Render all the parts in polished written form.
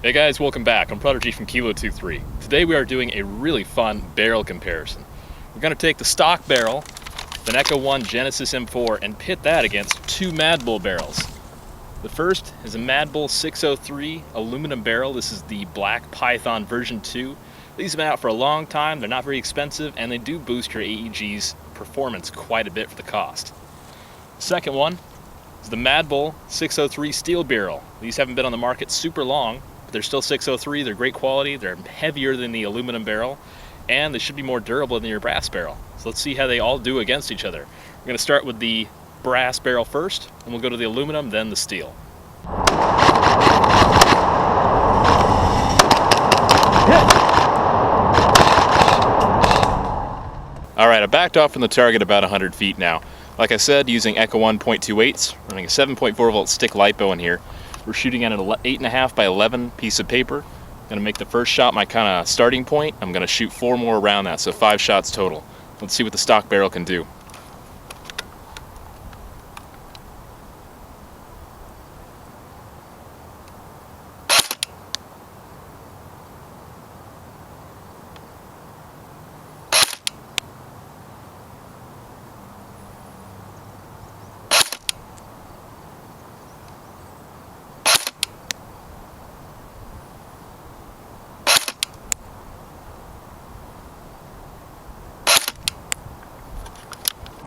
Hey guys, welcome back. I'm Prodigy from Kilo 23. Today we are doing a really fun barrel comparison. We're going to take the stock barrel, the Echo 1 Genesis M4, and pit that against two Madbull barrels. The first is a Madbull 603 aluminum barrel. This is the Black Python version 2. These have been out for a long time, they're not very expensive, and they do boost your AEG's performance quite a bit for the cost. The second one is the Madbull 603 steel barrel. These haven't been on the market super long, but they're still 603, they're great quality, they're heavier than the aluminum barrel, and they should be more durable than your brass barrel. So let's see how they all do against each other. We're going to start with the brass barrel first, and we'll go to the aluminum, then the steel. Alright, I backed off from the target about 100 feet now. Like I said, using Echo 1 .28s, running a 7.4 volt stick LiPo in here. We're shooting at an 8.5 by 11 piece of paper. I'm going to make the first shot my kind of starting point. I'm going to shoot 4 more around that, so 5 shots total. Let's see what the stock barrel can do.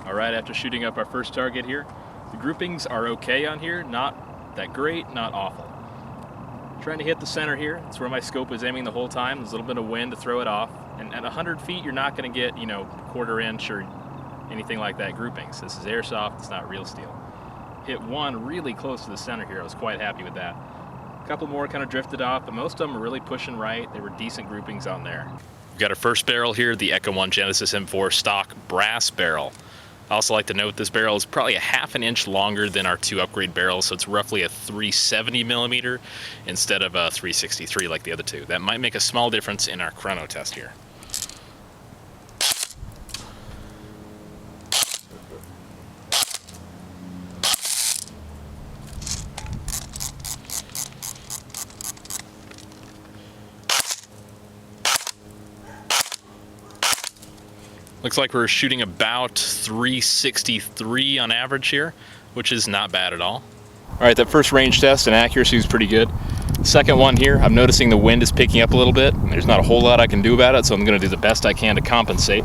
Alright, after shooting up our first target here, the groupings are okay on here, not that great, not awful. Trying to hit the center here, that's where my scope is aiming the whole time. There's a little bit of wind to throw it off, and at 100 feet you're not going to get, quarter inch or anything like that groupings. This is airsoft, it's not real steel. Hit one really close to the center here, I was quite happy with that. A couple more kind of drifted off, but most of them were really pushing right. They were decent groupings on there. We've got our first barrel here, the Echo 1 Genesis M4 stock brass barrel. I also like to note this barrel is probably a ½ an inch longer than our 2 upgrade barrels, so it's roughly a 370 millimeter instead of a 363 like the other 2. That might make a small difference in our chrono test here. Looks like we're shooting about 363 on average here, which is not bad at all. All right, that first range test and accuracy was pretty good. Second one here, I'm noticing the wind is picking up a little bit. There's not a whole lot I can do about it, so I'm going to do the best I can to compensate.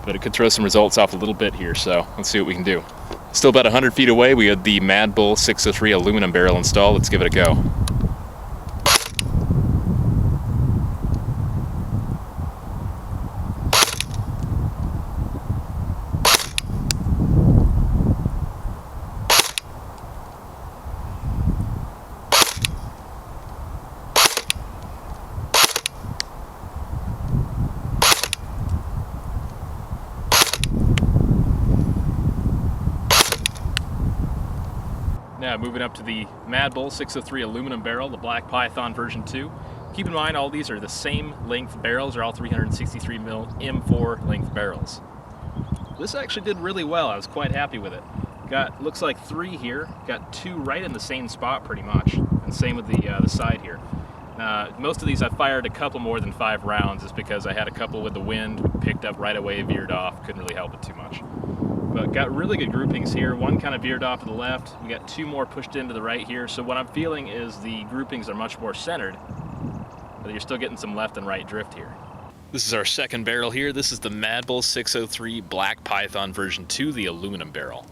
But it could throw some results off a little bit here, so let's see what we can do. Still about 100 feet away, we had the Madbull 603 aluminum barrel installed. Let's give it a go. Now moving up to the Madbull 603 aluminum barrel, the Black Python version 2. Keep in mind all these are the same length barrels, they're all 363 mil M4 length barrels. This actually did really well, I was quite happy with it. Looks like 3 here, got 2 right in the same spot pretty much, and same with the side here. Most of these I fired a couple more than 5 rounds just because I had a couple with the wind, picked up right away, veered off, couldn't really help it too much. But got really good groupings here. One kind of veered off to the left. We got 2 more pushed into the right here. So what I'm feeling is the groupings are much more centered, but you're still getting some left and right drift here. This is our second barrel here. This is the Madbull 603 Black Python version 2, the aluminum barrel.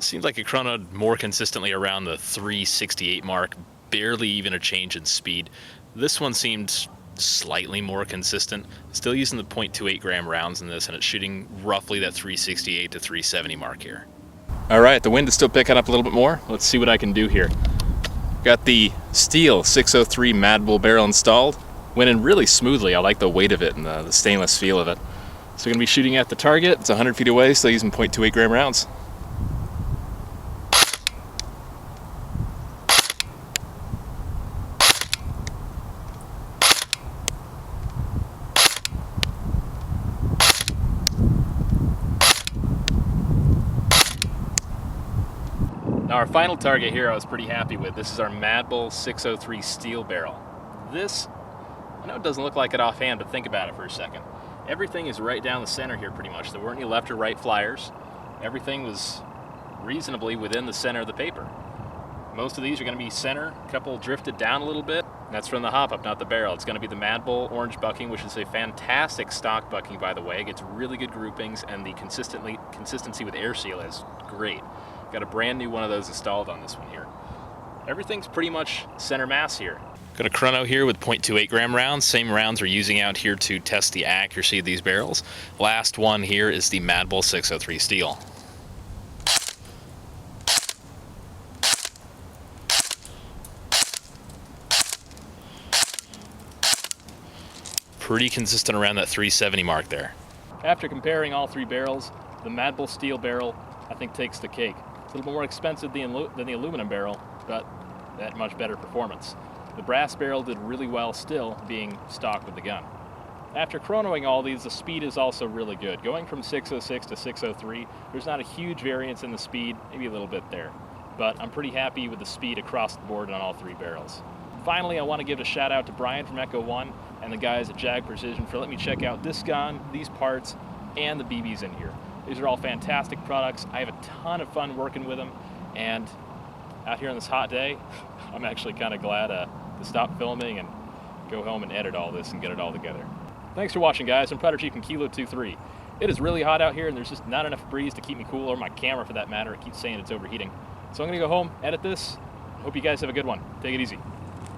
Seems like it chronoed more consistently around the 368 mark, barely even a change in speed. This one seemed slightly more consistent. Still using the 0.28 gram rounds in this, and it's shooting roughly that 368 to 370 mark here. Alright, the wind is still picking up a little bit more. Let's see what I can do here. Got the steel 603 Madbull barrel installed. Went in really smoothly. I like the weight of it and the stainless feel of it. So we're going to be shooting at the target. It's 100 feet away, still using 0.28 gram rounds. Now our final target here I was pretty happy with. This is our Madbull 603 steel barrel. This, I know it doesn't look like it offhand, but think about it for a second. Everything is right down the center here pretty much. There weren't any left or right flyers. Everything was reasonably within the center of the paper. Most of these are going to be center, a couple drifted down a little bit. That's from the hop-up, not the barrel. It's going to be the Madbull orange bucking, which is a fantastic stock bucking, by the way. It gets really good groupings, and the consistency with air seal is great. Got a brand new one of those installed on this one here. Everything's pretty much center mass here. Got a chrono here with 0.28 gram rounds. Same rounds we're using out here to test the accuracy of these barrels. Last one here is the Madbull 603 steel. Pretty consistent around that 370 mark there. After comparing all three barrels, the Madbull steel barrel I think takes the cake. It's a little more expensive than the aluminum barrel, but that much better performance. The brass barrel did really well still being stock with the gun. After chronoing all these, the speed is also really good. Going from 606 to 603, there's not a huge variance in the speed, maybe a little bit there. But I'm pretty happy with the speed across the board on all three barrels. Finally, I want to give a shout out to Brian from Echo One and the guys at Jag Precision for letting me check out this gun, these parts, and the BBs in here. These are all fantastic products. I have a ton of fun working with them, and out here on this hot day, I'm actually kind of glad to stop filming and go home and edit all this and get it all together. Thanks for watching, guys. I'm Predator Chief from Kilo 23. It is really hot out here, and there's just not enough breeze to keep me cool, or my camera for that matter. It keeps saying it's overheating. So I'm gonna go home, edit this. Hope you guys have a good one. Take it easy.